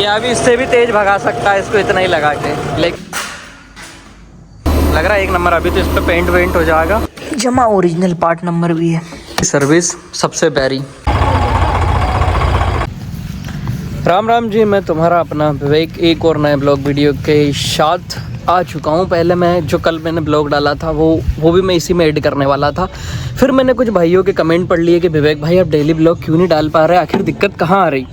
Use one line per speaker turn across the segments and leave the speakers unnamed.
ये अभी इससे भी तेज भगा सकता है इसको इतना ही लगा के, लेकिन लग रहा है एक नंबर। अभी तो इस पर पेंट वेंट हो जाएगा, जमा ओरिजिनल पार्ट नंबर भी है। सर्विस सबसे प्यारी। राम राम जी, मैं तुम्हारा अपना विवेक एक और नए ब्लॉग वीडियो के साथ आ चुका हूँ। पहले मैं जो कल मैंने ब्लॉग डाला था वो भी मैं इसी में एड करने वाला था। फिर मैंने कुछ भाइयों के कमेंट पढ़ लिए कि विवेक भाई आप डेली ब्लॉग क्यों नहीं डाल पा रहे, आखिर दिक्कत कहाँ आ रही।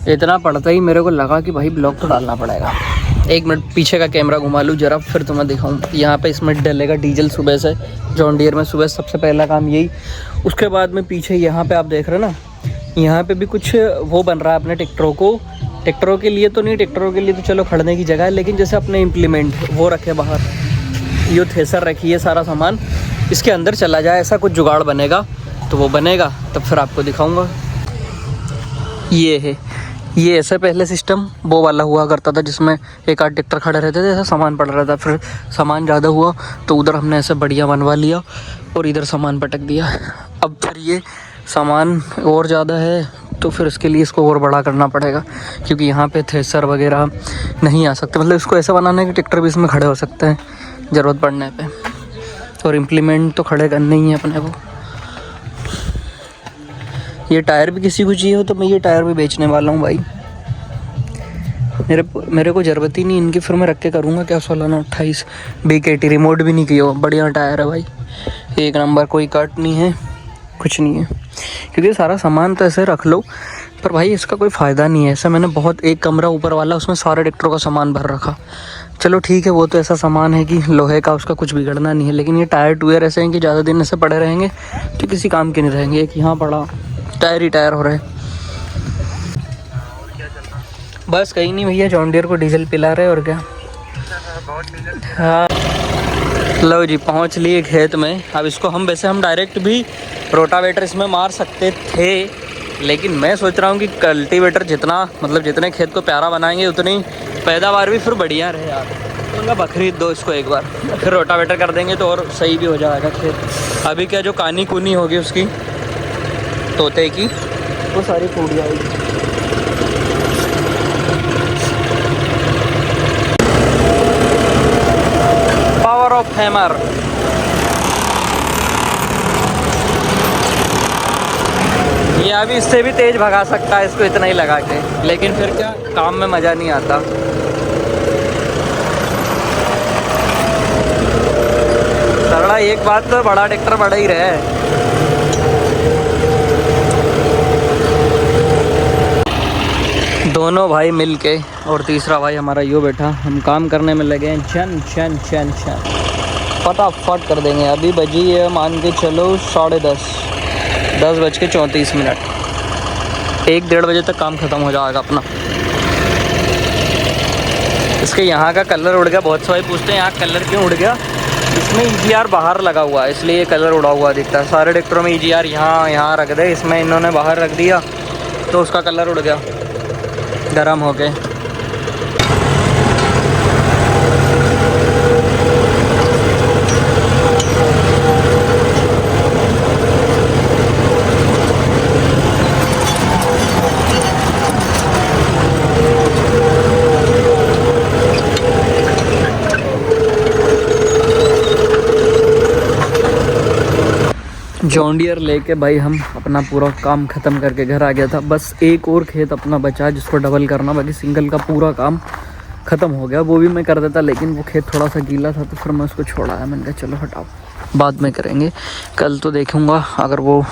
इतना पढ़ता ही मेरे को लगा कि भाई ब्लॉग तो डालना पड़ेगा। एक मिनट पीछे का कैमरा घुमा लूँ जरा, फिर तुम्हें दिखाऊँ। यहाँ पे इसमें डलेगा डीजल सुबह से, जॉन डियर में सुबह सबसे पहला काम यही। उसके बाद में पीछे यहाँ पे आप देख रहे हैं ना, यहाँ पे भी कुछ वो बन रहा है अपने ट्रैक्टरों के लिए तो नहीं, ट्रैक्टरों के लिए तो चलो खड़ने की जगह है, लेकिन जैसे अपने इम्प्लीमेंट वो रखे बाहर, ये थ्रेसर रखी है, सारा सामान इसके अंदर चला जाए, ऐसा कुछ जुगाड़ बनेगा तो वो बनेगा तब फिर आपको दिखाऊंगा। ये है, ये ऐसे पहले सिस्टम वो वाला हुआ करता था जिसमें एक आध ट्रैक्टर खड़े रहते थे, ऐसा सामान पड़ रहा था। फिर सामान ज़्यादा हुआ तो उधर हमने ऐसे बढ़िया बनवा लिया और इधर सामान पटक दिया। अब फिर ये सामान और ज़्यादा है तो फिर इसके लिए इसको और बड़ा करना पड़ेगा, क्योंकि यहाँ पे थ्रेसर वगैरह नहीं आ सकते। मतलब इसको ऐसा बनाना है कि ट्रैक्टर भी इसमें खड़े हो सकते हैं ज़रूरत पड़ने पे, और इम्प्लीमेंट तो खड़े करने ही है अपने को। ये टायर भी किसी को चाहिए हो तो मैं ये टायर भी बेचने वाला हूँ भाई। मेरे को ज़रूरत ही नहीं इनकी, फिर मैं रख के करूँगा क्या। 16/28 BKT रिमोट भी नहीं किया हो, बढ़िया टायर है भाई, एक नंबर, कोई कट नहीं है, कुछ नहीं है। क्योंकि सारा सामान तो ऐसे रख लो, पर भाई इसका कोई फ़ायदा नहीं है। ऐसा मैंने बहुत, एक कमरा ऊपर वाला उसमें सारे ट्रैक्टरों का सामान भर रखा। चलो ठीक है, वो तो ऐसा सामान है कि लोहे का, उसका कुछ बिगड़ना नहीं है। लेकिन ये टायर टूयर ऐसे हैं कि ज़्यादा दिन ऐसे पड़े रहेंगे तो किसी काम के नहीं रहेंगे। एक यहाँ पड़ा टायर ही टायर हो रहे। बस कहीं नहीं भैया, जॉन डियर को डीजल पिला रहे और क्या। हाँ लो जी, पहुँच लिए खेत में। अब इसको हम डायरेक्ट भी रोटावेटर इसमें मार सकते थे, लेकिन मैं सोच रहा हूँ कि कल्टीवेटर जितने खेत को प्यारा बनाएंगे उतनी पैदावार भी फिर बढ़िया रहे यार। तो उनका बखरीद दो इसको एक बार, फिर रोटावेटर कर देंगे तो और सही भी हो जाएगा खेत। अभी क्या जो कानी कूनी होगी उसकी तोते की, वो सारी फूट जाएगी। Power of hammer. ये अभी इससे भी तेज भगा सकता है इसको इतना ही लगा के, लेकिन फिर क्या काम में मज़ा नहीं आता। सरड़ा एक बात तो बड़ा ट्रैक्टर बड़ा ही रहे। दोनों भाई मिलके और तीसरा भाई हमारा यो बैठा, हम काम करने में लगे हैं। चन चन चन चन फटाफट कर देंगे। अभी बजी है मान के चलो 10:30, 10:34। 1-1:30 बजे तक काम ख़त्म हो जाएगा अपना। इसके यहाँ का कलर उड़ गया। बहुत सारे पूछते हैं यहाँ कलर क्यों उड़ गया। इसमें EGR बाहर लगा हुआ है, इसलिए ये कलर उड़ा हुआ दिखता है। सारे ट्रैक्टरों में EGR यहाँ रख दे, इसमें इन्होंने बाहर रख दिया तो उसका कलर उड़ गया गर्म हो गए। जॉन डियर लेके भाई हम अपना पूरा काम ख़त्म करके घर आ गया था। बस एक और खेत अपना बचा जिसको डबल करना, बाकी सिंगल का पूरा काम ख़त्म हो गया। वो भी मैं कर देता, लेकिन वो खेत थोड़ा सा गीला था तो फिर मैं उसको छोड़ाया। मैंने कहा चलो हटाओ, बाद में करेंगे। कल तो देखूँगा अगर वो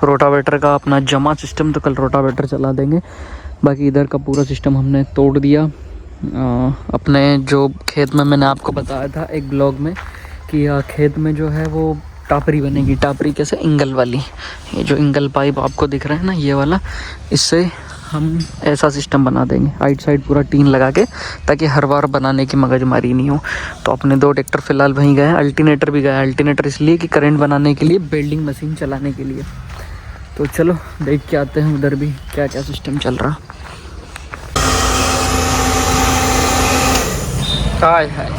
रोटावेटर का अपना जमा सिस्टम, तो कल रोटावेटर चला देंगे। बाकी इधर का पूरा सिस्टम हमने तोड़ दिया। अपने जो खेत में मैंने आपको बताया था एक ब्लॉग में कि खेत में जो है वो टापरी बनेगी। टापरी कैसे, इंगल वाली, ये जो इंगल पाइप आपको दिख रहा है ना ये वाला, इससे हम ऐसा सिस्टम बना देंगे राइट साइड पूरा टीन लगा के, ताकि हर बार बनाने की मगजमारी नहीं हो। तो अपने 2 ट्रैक्टर फ़िलहाल वहीं गए हैं। अल्टरनेटर भी गया। अल्टरनेटर इसलिए कि करंट बनाने के लिए, बेल्डिंग मशीन चलाने के लिए। तो चलो देख के आते हैं उधर भी क्या क्या सिस्टम चल रहा। हाय हाय,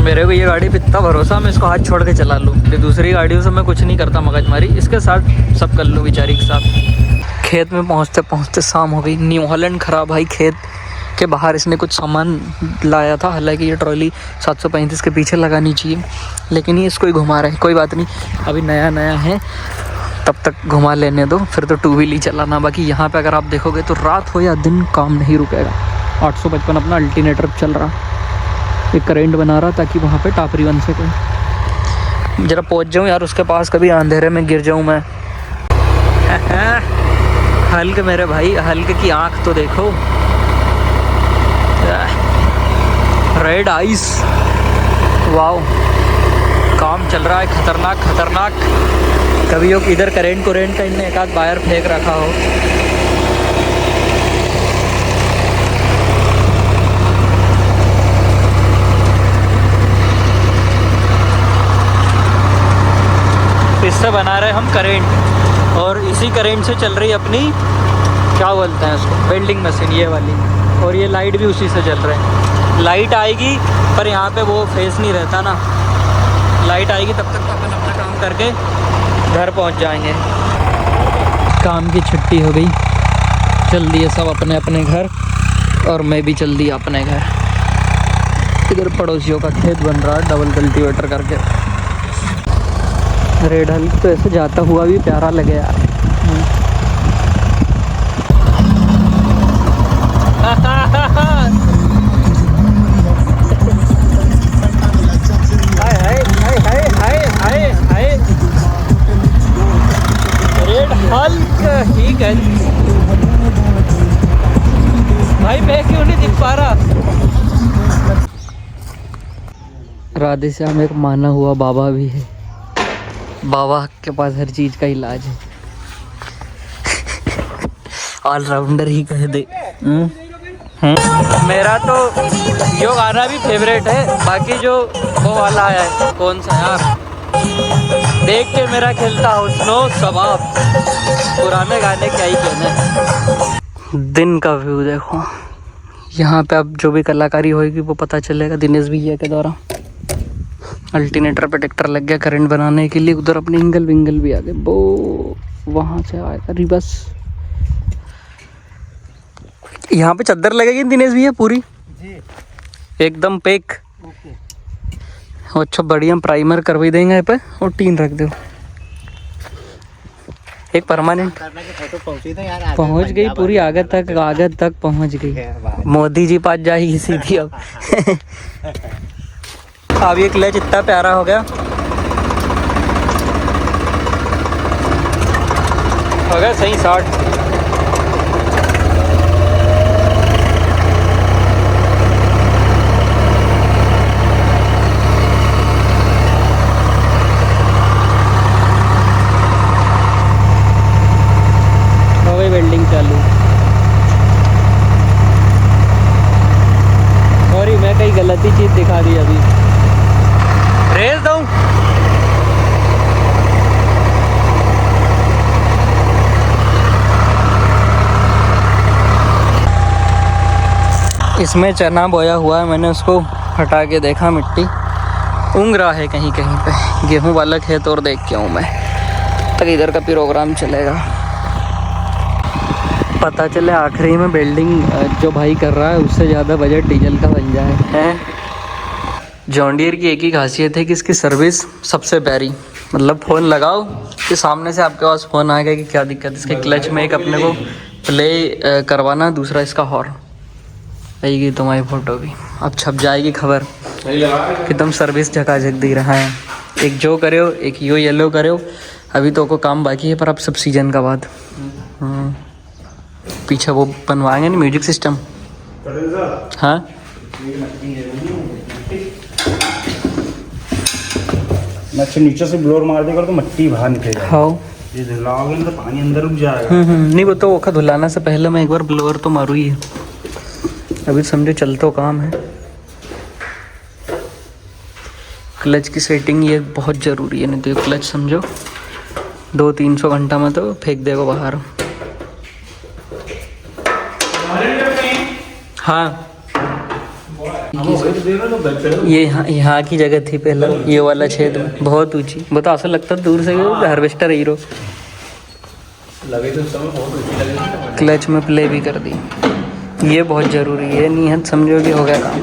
मेरे को ये गाड़ी पे इतना भरोसा, मैं इसको हाथ छोड़ के चला लूँ। दूसरी गाड़ियों से मैं कुछ नहीं करता मगजमारी, इसके साथ सब कर लूँ बेचारी के साथ। खेत में पहुंचते पहुंचते शाम हो गई। न्यू हॉलैंड खड़ा भाई खेत के बाहर इसने कुछ सामान लाया था, हालांकि ये ट्रॉली 735 के पीछे लगानी चाहिए, लेकिन ये इसको ही घुमा रहा है। कोई बात नहीं, अभी नया नया है, तब तक घुमा लेने दो, फिर तो टू व्हील ही चलाना। बाकी यहाँ पे अगर आप देखोगे तो रात हो या दिन काम नहीं रुकेगा। 855 अपना अल्टरनेटर चल रहा, एक करेंट बना रहा ताकि वहाँ पे टापरी बन सके। जरा पहुँच जाऊँ यार उसके पास, कभी अंधेरे में गिर जाऊँ मैं। हल्क मेरे भाई, हल्क की आँख तो देखो, रेड आइस, वाओ। काम चल रहा है खतरनाक खतरनाक। कभी हो इधर करेंट का इनने एक आध वायर फेंक रखा हो। इससे बना रहे हम करेंट, और इसी करेंट से चल रही अपनी, क्या बोलते हैं उसको, वेल्डिंग मशीन ये वाली, और ये लाइट भी उसी से चल रहे हैं। लाइट आएगी पर यहाँ पे वो फेस नहीं रहता ना, लाइट आएगी तब तक तो अपन अपना काम करके घर पहुँच जाएंगे। काम की छुट्टी हो गई, चल दिए सब अपने अपने घर, और मैं भी चल दिया अपने घर। इधर पड़ोसियों का खेत बन रहा है डबल कल्टीवेटर करके। रेड हल्क तो ऐसे जाता हुआ भी प्यारा लगे यार। रेड हल्क ठीक है भाई, मैं क्यों नहीं दिख पा रहा। राधे श्याम एक माना हुआ बाबा भी है, बाबा के पास हर चीज का इलाज है। ऑलराउंडर ही कह दे। मेरा तो यो गाना भी फेवरेट है, बाकी जो वो वाला आया है, कौन सा यार, देख के मेरा खेलता हुस्नो सवाब, पुराने गाने क्या ही कहने। दिन का व्यू देखो, यहाँ पे अब जो भी कलाकारी होगी वो पता चलेगा दिनेश भैया के द्वारा। अल्टरनेटर पे ट्रैक्टर लग गया करंट बनाने के लिए, उधर अपने इंगल विंगल भी आ गए, वो वहाँ से आएगा रिबस। यहाँ पे चद्दर लगेगी दिनेश भैया पूरी जी, एकदम पैक। अच्छा बढ़िया प्राइमर करवा देंगे यहाँ पे, और टीन रख दो एक परमानेंट। पहुँच गई पूरी आगे तक पहुँच गई। मोदी जी पास जाएगी सीधी अब। अब ये क्लच इतना प्यारा हो गया, सही 60। हो गई वेल्डिंग चालू। सॉरी मैं कहीं गलत ही चीज़ दिखा दी अभी, रेस दूं। इसमें चना बोया हुआ है, मैंने उसको हटा के देखा, मिट्टी उंग रहा है कहीं कहीं पे। गेहूं वाला खेत और देख के हूँ मैं, तक इधर का प्रोग्राम चलेगा। पता चले आखिरी में बिल्डिंग जो भाई कर रहा है उससे ज़्यादा बजट डीजल का बन जाए हैं। जॉन डीयर की एक ही खासियत है कि इसकी सर्विस सबसे प्यारी, मतलब फ़ोन लगाओ कि सामने से आपके पास फ़ोन आएगा कि क्या दिक्कत। इसके क्लच में एक अपने को प्ले करवाना, दूसरा इसका हॉर्न। आएगी तुम्हारी फ़ोटो भी, अब छप जाएगी खबर कि तुम सर्विस झकाझक दे रहा है। एक जो करो, एक यो येलो करो, अभी तो को काम बाकी है, पर अब सब सीजन का बाद। पीछे वो बनवाएंगे ना म्यूजिक सिस्टम। हाँ
अच्छा, नीचे से ब्लोर मार देगा तो मिट्टी बाहर निकलेगा।
हाँ
ये धुलाओगे तो पानी अंदर रुक जाएगा।
नहीं वो तो ओखा धुलाना से पहले मैं एक बार ब्लोअर तो मारू ही है। अभी समझो चल तो काम है। क्लच की सेटिंग ये बहुत ज़रूरी है, नहीं तो ये क्लच समझो 200-300 घंटा में तो फेंक देगा बाहर। हाँ ये यहाँ की जगह थी पहले, ये वाला क्षेत्र बहुत ऊंची, बहुत ऐसा लगता दूर से हार्वेस्टर हीरो।
लगे तो उस समय बहुत ऊँची लगी थी।
क्लच में प्ले भी कर दी, ये बहुत ज़रूरी है, नहीं है समझो कि हो गया काम।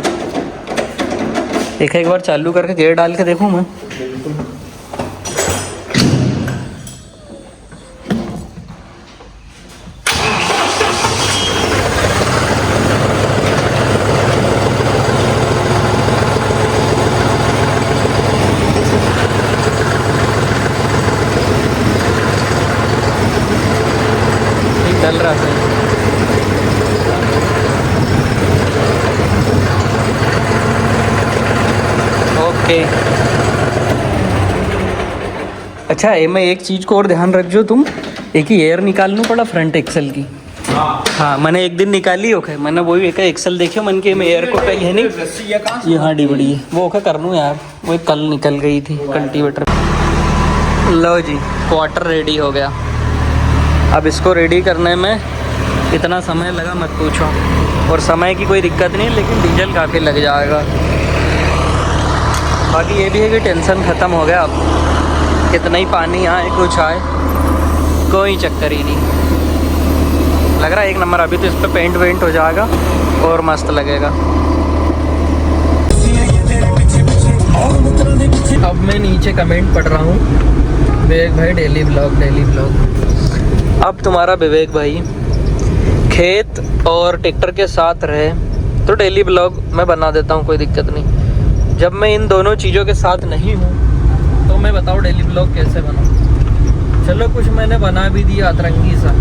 एक बार चालू करके गियर डाल के देखूँ मैं।
बिल्कुल।
चल रहा है ओके। अच्छा मैं एक चीज़ को और ध्यान रख जो तुम, एक ही एयर निकालना पड़ा फ्रंट एक्सल की। हाँ मैंने एक दिन निकाली ओके, मैंने वही एक एक्सल देखियो मन के में एयर को ये नहीं ये हाँ डिबड़ी है वो ओके कर लूँ यार, वो कल निकल गई थी कल्टीवेटर। लो जी क्वार्टर रेडी हो गया। अब इसको रेडी करने में इतना समय लगा मत पूछो, और समय की कोई दिक्कत नहीं, लेकिन डीजल काफ़ी लग जाएगा। बाकी ये भी है कि टेंशन ख़त्म हो गया, अब कितना ही पानी आए कुछ आए कोई चक्कर ही नहीं, लग रहा है एक नंबर। अभी तो इस पर पेंट वेंट हो जाएगा और मस्त लगेगा। अब मैं नीचे कमेंट पढ़ रहा हूँ, विवेक भाई डेली ब्लॉग डेली ब्लॉग। अब तुम्हारा विवेक भाई खेत और ट्रैक्टर के साथ रहे तो डेली ब्लॉग मैं बना देता हूँ, कोई दिक्कत नहीं। जब मैं इन दोनों चीज़ों के साथ नहीं हूँ तो मैं बताऊँ डेली ब्लॉग कैसे बनाऊँ। चलो कुछ मैंने बना भी दिया अतरंगी सा,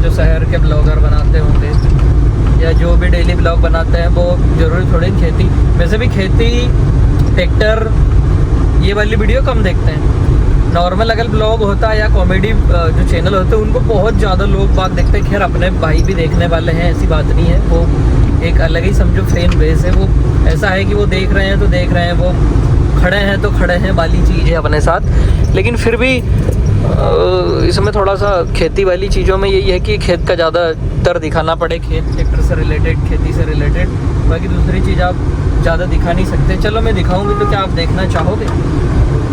जो शहर के ब्लॉगर बनाते होंगे या जो भी डेली ब्लॉग बनाते हैं, वो ज़रूरी थोड़ी खेती। वैसे भी खेती ट्रैक्टर ये वाली वीडियो कम देखते हैं। नॉर्मल अगर ब्लॉग होता है या कॉमेडी जो चैनल होते हैं उनको बहुत ज़्यादा लोग बाग देखते हैं। खैर अपने भाई भी देखने वाले हैं, ऐसी बात नहीं है, वो एक अलग ही समझो फैन बेस है। वो ऐसा है कि वो देख रहे हैं तो देख रहे हैं, वो खड़े हैं तो खड़े हैं वाली चीज़ है अपने साथ। लेकिन फिर भी इसमें थोड़ा सा खेती वाली चीज़ों में यही है कि खेत का ज़्यादातर दिखाना पड़े, खेत ट्रैक्टर से रिलेटेड, खेती से रिलेटेड। बाकी दूसरी चीज़ आप ज़्यादा दिखा नहीं सकते। चलो मैं दिखाऊंगी तो क्या आप देखना चाहोगे?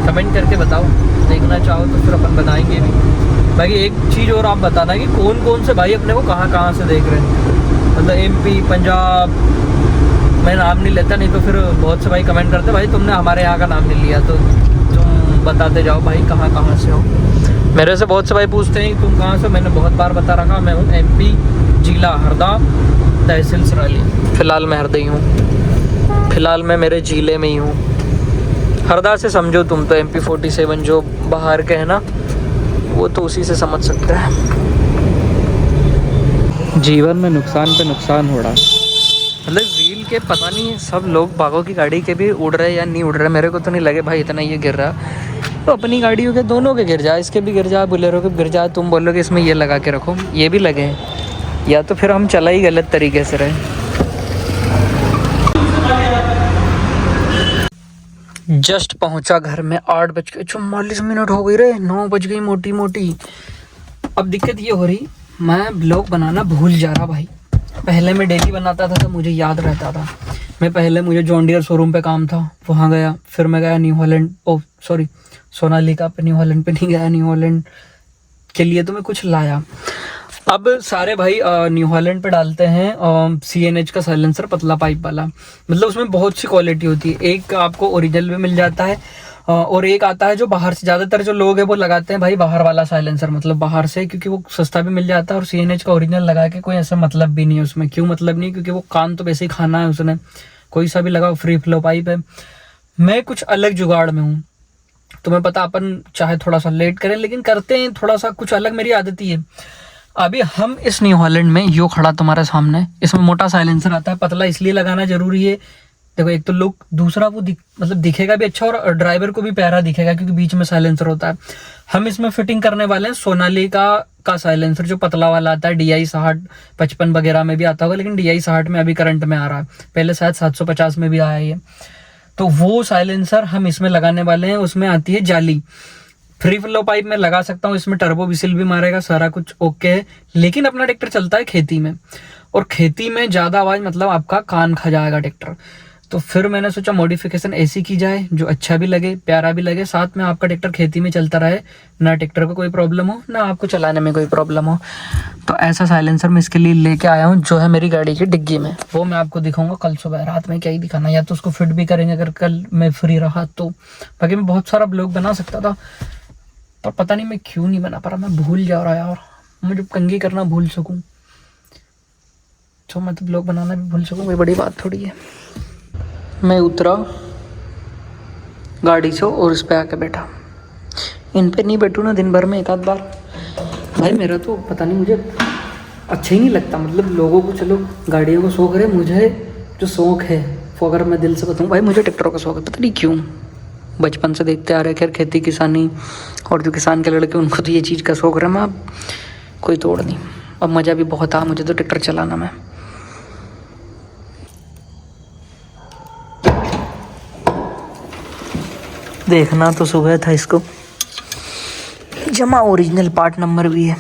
कमेंट करके बताओ, देखना चाहो तो फिर अपन बनाएंगे भी। बाकी एक चीज़ और आप बताना कि कौन कौन से भाई अपने को कहाँ से देख रहे हैं, मतलब MP पंजाब, मैं नाम नहीं लेता, नहीं तो फिर बहुत से भाई कमेंट करते भाई तुमने हमारे यहाँ का नाम नहीं लिया, तो तुम बताते जाओ भाई कहाँ से हो। मेरे से बहुत से भाई पूछते हैं तुम कहाँ से, मैंने बहुत बार बता रखा मैं हूँ MP जिला हरदा, तहसील सराली। फ़िलहाल मैं हरदा ही हूँ, फ़िलहाल मैं मेरे ज़िले में ही हूँ। हरदा से समझो तुम तो MP 47 जो बाहर के हैं ना, वो तो उसी से समझ सकते हैं। जीवन में नुकसान पे नुकसान हो रहा, मतलब व्हील के पता नहीं सब लोग बागों की गाड़ी के भी उड़ रहे या नहीं उड़ रहे, मेरे को तो नहीं लगे भाई इतना ये गिर रहा। तो अपनी गाड़ियों के दोनों के गिर जाए, इसके भी गिर जाए, बुलेरो के गिर जाए, तुम बोलोगे इसमें ये लगा के रखो, ये भी लगे हैं, या तो फिर हम चला ही गलत तरीके से रहे। जस्ट पहुंचा घर में, 8:44 हो गई रे, 9 बज गई मोटी मोटी। अब दिक्कत ये हो रही, मैं ब्लॉग बनाना भूल जा रहा भाई। पहले मैं डेली बनाता था तो मुझे याद रहता था। मैं पहले मुझे जॉन डियर शोरूम पे काम था, वहाँ गया, फिर मैं गया न्यू हॉलैंड, सोनालिका पे, न्यू हॉलैंड पे नहीं गया, न्यू हॉलैंड के लिए तो मैं कुछ लाया। अब सारे भाई न्यू हॉलैंड पे डालते हैं CNH का साइलेंसर, पतला पाइप वाला, मतलब उसमें बहुत सी क्वालिटी होती है। एक आपको ओरिजिनल भी मिल जाता है और एक आता है जो बाहर से, ज़्यादातर जो लोग हैं वो लगाते हैं भाई बाहर वाला साइलेंसर, मतलब बाहर से, क्योंकि वो सस्ता भी मिल जाता है। और CNH का ओरिजिनल लगा के कोई ऐसा मतलब भी नहीं है उसमें। क्यों मतलब नहीं? क्योंकि वो कान तो वैसे ही खाना है उसने, कोई सा भी लगाओ, फ्री फ्लो पाइप है। मैं कुछ अलग जुगाड़ में हूँ, तुम्हें पता, अपन चाहे थोड़ा सा लेट करें लेकिन करते हैं थोड़ा सा कुछ अलग, मेरी आदत ही है। अभी हम इस न्यू हॉलैंड में, यो खड़ा तुम्हारे सामने, इसमें मोटा साइलेंसर आता है। पतला इसलिए लगाना जरूरी है, देखो एक तो लुक, दूसरा वो मतलब दिखेगा भी अच्छा और ड्राइवर को भी प्यारा दिखेगा क्योंकि बीच में साइलेंसर होता है। हम इसमें फिटिंग करने वाले हैं सोनालिका का साइलेंसर, जो पतला वाला आता है, DI 60 55 वगैरह में भी आता होगा, लेकिन DI 60 में अभी करंट में आ रहा है, पहले शायद 750 में भी आया है ये। तो वो साइलेंसर हम इसमें लगाने वाले हैं। उसमें आती है जाली, फ्री फ्लो पाइप में लगा सकता हूँ, इसमें टर्बो विसिल भी मारेगा, सारा कुछ ओके है। लेकिन अपना ट्रैक्टर चलता है खेती में, और खेती में ज़्यादा आवाज़ मतलब आपका कान खा जाएगा ट्रैक्टर। तो फिर मैंने सोचा मॉडिफिकेशन ऐसी की जाए जो अच्छा भी लगे, प्यारा भी लगे, साथ में आपका ट्रैक्टर खेती में चलता रहे, ना ट्रैक्टर को कोई प्रॉब्लम हो ना आपको चलाने में कोई प्रॉब्लम हो। तो ऐसा साइलेंसर मैं इसके लिए लेके आया हूँ जो है मेरी गाड़ी की डिग्गी में। वो मैं आपको दिखाऊंगा कल सुबह, रात में क्या ही दिखाना, या तो उसको फिट भी करेंगे अगर कल मैं फ्री रहा तो। बाकी मैं बहुत सारा ब्लॉग बना सकता था पर पता नहीं मैं क्यों नहीं बना पा रहा, मैं भूल जा रहा यार। मुझे कंघी करना भूल सकूँ तो मैं तो ब्लॉग बनाना भी भूल सकूँ, कोई बड़ी बात थोड़ी है। मैं उतरा गाड़ी से और इस पे आके बैठा। इन पे नहीं बैठूँ ना दिन भर में एक आध बार, भाई मेरा तो पता नहीं, मुझे अच्छा ही नहीं लगता। मतलब लोगों को चलो गाड़ियों को शौक है, मुझे जो शौक है वो अगर मैं दिल से बताऊँ भाई, मुझे ट्रैक्टरों का शौक है। पता नहीं क्यों, बचपन से देखते आ रहे। खैर खेती किसानी और जो किसान के लड़के उनको तो ये चीज़ का शौक रहा, मैं कोई तोड़ नहीं। अब मज़ा भी बहुत आ मुझे तो ट्रैक्टर चलाना में। देखना तो सुबह था इसको, जमा ओरिजिनल पार्ट नंबर भी है,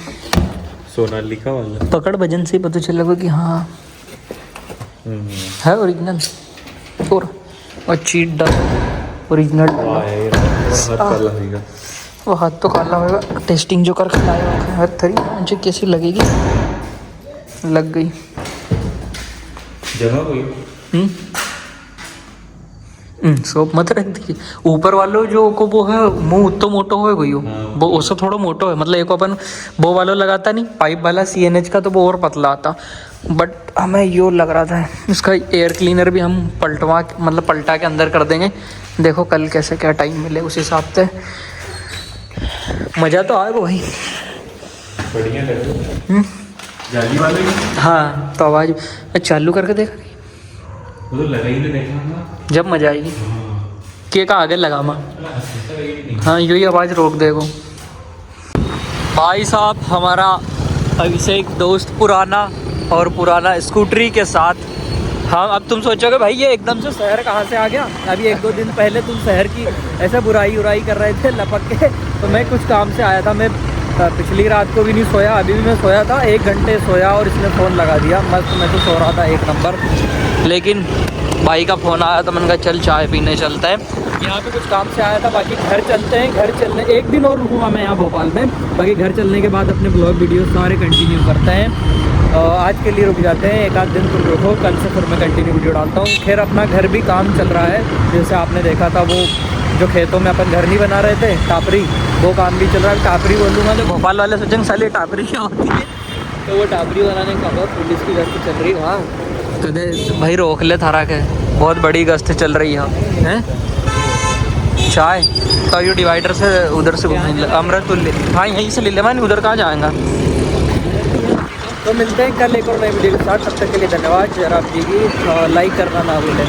सोनालिका वाला।
पकड़ वजन से पता चलेगा कि हाँ है ओरिजिनल। और चीट डाल ओरिजिनल वो हाथ तो काला होगा। टेस्टिंग जो कर लाया होगा हर थरी, मुझे कैसी लगेगी, लग गई
जमा हुई।
सोप मत रख दीजिए ऊपर वालों जो को वो है मुंह तो मोटो हो गई हो, वो उससे थोड़ा मोटो है। मतलब एक अपन वो वालों लगाता नहीं पाइप वाला CNH का, तो वो और पतला आता। बट हमें यो लग रहा था इसका एयर क्लीनर भी हम पलटा के अंदर कर देंगे। देखो कल कैसे क्या टाइम मिले उस हिसाब से। मज़ा तो आएगा भाई,
बढ़िया लगे। जाली वाले
हाँ। तो आवाज़ चालू करके देखा
वो तो लगा ही नहीं, देखा
जब मज़ा आएगी। के का आगे लगा माँ, हाँ यही आवाज़ रोक देगो। भाई साहब हमारा अभिषेक दोस्त पुराना स्कूटरी के साथ। हाँ अब तुम सोचोगे भाई ये एकदम से शहर कहाँ से आ गया। अभी 1-2 दिन पहले तुम शहर की ऐसे बुराई कर रहे थे लपक के। तो मैं कुछ काम से आया था, मैं पिछली रात को भी नहीं सोया, अभी भी मैं सोया था 1 घंटे सोया और इसने फ़ोन लगा दिया मस्त। मैं तो सो रहा था 1 नंबर, लेकिन भाई का फ़ोन आया तो मैंने कहा चल चाय पीने चलते हैं। यहाँ पे कुछ काम से आया था, बाकी घर चलते हैं। घर चलने 1 दिन और रुकूँगा मैं यहाँ भोपाल में, बाकी घर चलने के बाद अपने ब्लॉग वीडियो सारे कंटिन्यू करते हैं। आज के लिए रुक जाते हैं, 1 आध दिन तुम रुको, कल से फिर मैं कंटिन्यू वीडियो डालता हूँ। खैर अपना घर भी काम चल रहा है, जैसे आपने देखा था वो जो खेतों में अपन घर नहीं बना रहे थे टापरी, वो काम भी चल रहा है। टापरी बोलूँगा तो भोपाल वाले सोचेंगे साले टापरी क्या होती है, तो वो टापरी बनाने का बहुत पुलिस की गश्त चल रही है वहाँ। तो भाई रोक ले थारा के, बहुत बड़ी गश्त चल रही है। चाय तो ये डिवाइडर से उधर से अमृतुल्य, हाँ यहीं से ले ले, मैं उधर कहाँ जाएगा। तो मिलते हैं कल एक और नई वीडियो के साथ, तब तक के लिए धन्यवाद। जरा आप जी की लाइक करना ना भूलें।